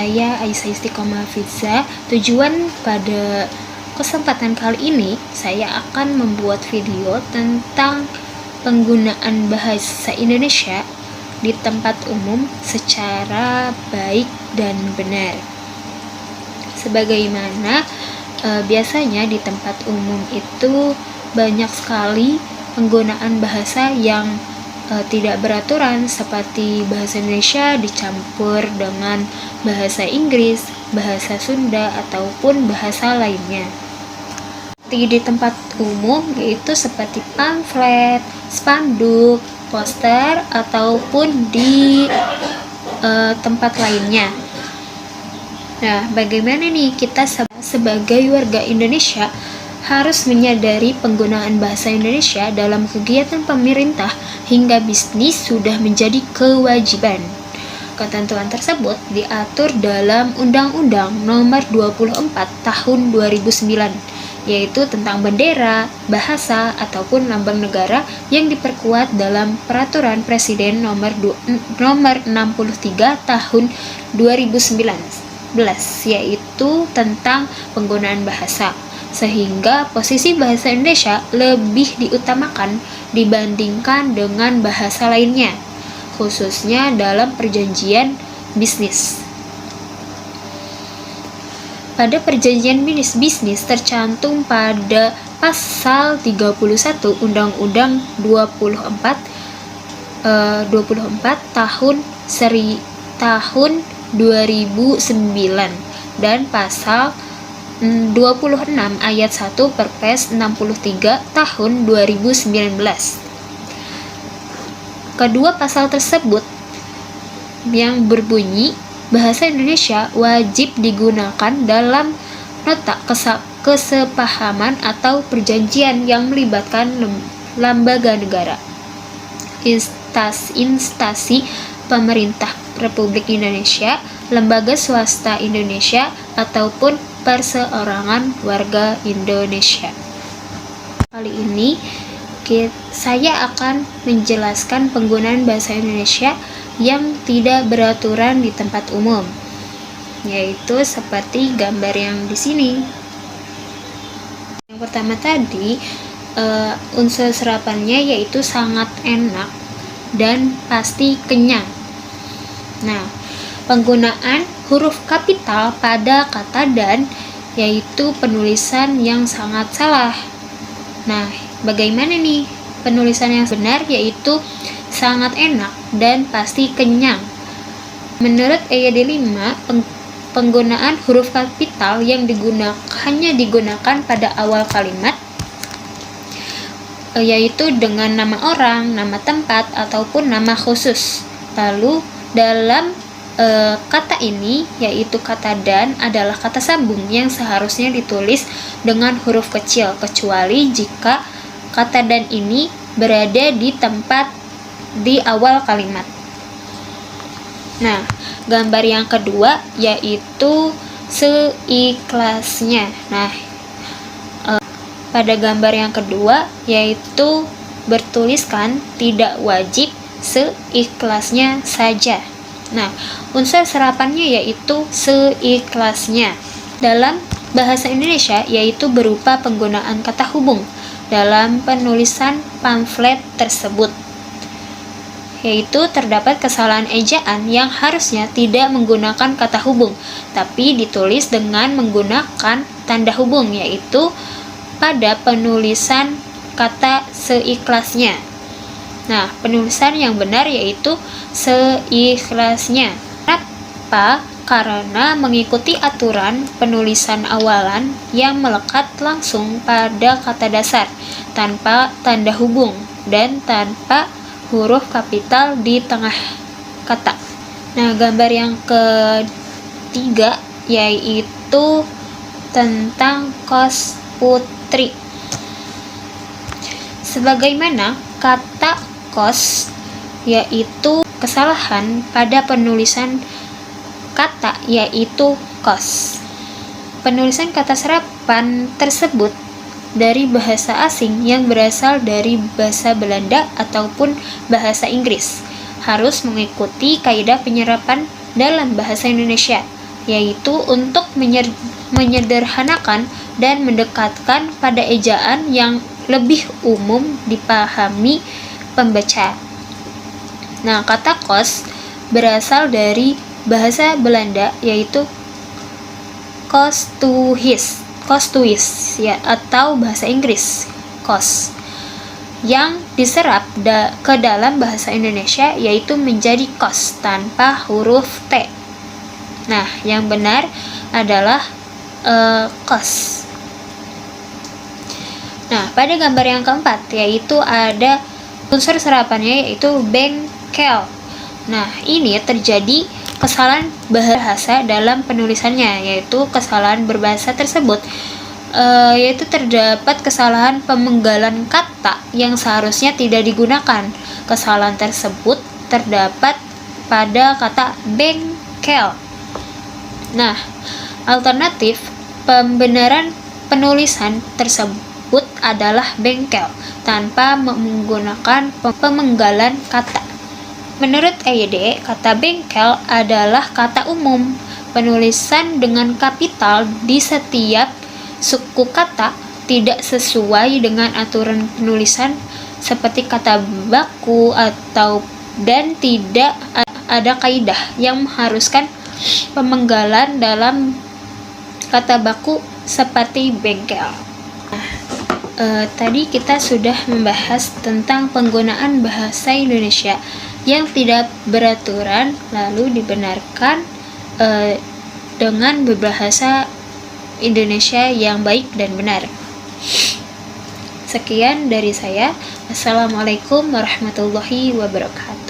saya Aisyah Istiqomah Hafizah. Tujuan pada kesempatan kali ini saya akan membuat video tentang penggunaan bahasa Indonesia di tempat umum secara baik dan benar. Sebagaimana biasanya di tempat umum itu banyak sekali penggunaan bahasa yang tidak beraturan, seperti bahasa Indonesia dicampur dengan bahasa Inggris, bahasa Sunda, ataupun bahasa lainnya. Di tempat umum yaitu seperti pamflet, spanduk, poster, ataupun di tempat lainnya. Nah, bagaimana nih kita sebagai warga Indonesia harus menyadari penggunaan bahasa Indonesia dalam kegiatan pemerintah hingga bisnis sudah menjadi kewajiban. Ketentuan tersebut diatur dalam Undang-Undang Nomor 24 Tahun 2009, yaitu tentang bendera, bahasa, ataupun lambang negara yang diperkuat dalam Peraturan Presiden Nomor 63 Tahun 2019, yaitu tentang penggunaan bahasa. Sehingga posisi bahasa Indonesia lebih diutamakan dibandingkan dengan bahasa lainnya, khususnya dalam perjanjian bisnis. Pada perjanjian bisnis tercantum pada pasal 31 Undang-Undang 24 tahun 2009 dan pasal 26 ayat 1 Perpres 63 tahun 2019. Kedua pasal tersebut yang berbunyi bahasa Indonesia wajib digunakan dalam nota kesepahaman atau perjanjian yang melibatkan lembaga negara, instansi pemerintah Republik Indonesia, lembaga swasta Indonesia, ataupun perseorangan warga Indonesia. Kali ini saya akan menjelaskan penggunaan bahasa Indonesia yang tidak beraturan di tempat umum, yaitu seperti gambar yang di sini. Yang pertama tadi, unsur serapannya yaitu sangat enak dan pasti kenyang. Nah, penggunaan huruf kapital pada kata dan yaitu penulisan yang sangat salah. Nah, bagaimana nih penulisan yang benar, yaitu sangat enak dan pasti kenyang. Menurut EYD 5, penggunaan huruf kapital yang hanya digunakan pada awal kalimat, yaitu dengan nama orang, nama tempat, ataupun nama khusus. Lalu dalam kata ini, yaitu kata dan, adalah kata sambung yang seharusnya ditulis dengan huruf kecil, kecuali jika kata dan ini berada di tempat di awal kalimat. Nah, gambar yang kedua yaitu seikhlasnya. Nah, pada gambar yang kedua yaitu bertuliskan tidak wajib, seikhlasnya saja. Nah, unsur serapannya yaitu seikhlasnya. Dalam bahasa Indonesia yaitu berupa penggunaan kata hubung dalam penulisan pamflet tersebut, yaitu terdapat kesalahan ejaan yang harusnya tidak menggunakan kata hubung, tapi ditulis dengan menggunakan tanda hubung, yaitu pada penulisan kata seikhlasnya. Nah, penulisan yang benar yaitu seikhlasnya. Kenapa? Karena mengikuti aturan penulisan awalan yang melekat langsung pada kata dasar, tanpa tanda hubung, dan tanpa huruf kapital di tengah kata. Nah, gambar yang ketiga yaitu tentang kos putri. Sebagaimana kata kos, yaitu kesalahan pada penulisan kata yaitu kos. Penulisan kata serapan tersebut dari bahasa asing yang berasal dari bahasa Belanda ataupun bahasa Inggris harus mengikuti kaidah penyerapan dalam bahasa Indonesia, yaitu untuk menyederhanakan dan mendekatkan pada ejaan yang lebih umum dipahami pembaca. Nah, kata kos berasal dari bahasa Belanda, yaitu kostuis ya, atau bahasa Inggris kos, yang diserap ke dalam bahasa Indonesia yaitu menjadi kos tanpa huruf T. Nah, yang benar adalah kos. Nah, pada gambar yang keempat yaitu ada unsur serapannya yaitu bengkel. Nah, ini terjadi kesalahan bahasa dalam penulisannya, yaitu kesalahan berbahasa tersebut, yaitu terdapat kesalahan pemenggalan kata yang seharusnya tidak digunakan. Kesalahan tersebut terdapat pada kata bengkel. Nah, alternatif pembenaran penulisan tersebut adalah bengkel tanpa menggunakan pemenggalan kata. Menurut EYD, kata bengkel adalah kata umum. Penulisan dengan kapital di setiap suku kata tidak sesuai dengan aturan penulisan seperti kata baku dan tidak ada kaidah yang mengharuskan pemenggalan dalam kata baku seperti bengkel. Tadi kita sudah membahas tentang penggunaan bahasa Indonesia yang tidak beraturan lalu dibenarkan dengan berbahasa Indonesia yang baik dan benar. Sekian dari saya. Assalamualaikum warahmatullahi wabarakatuh.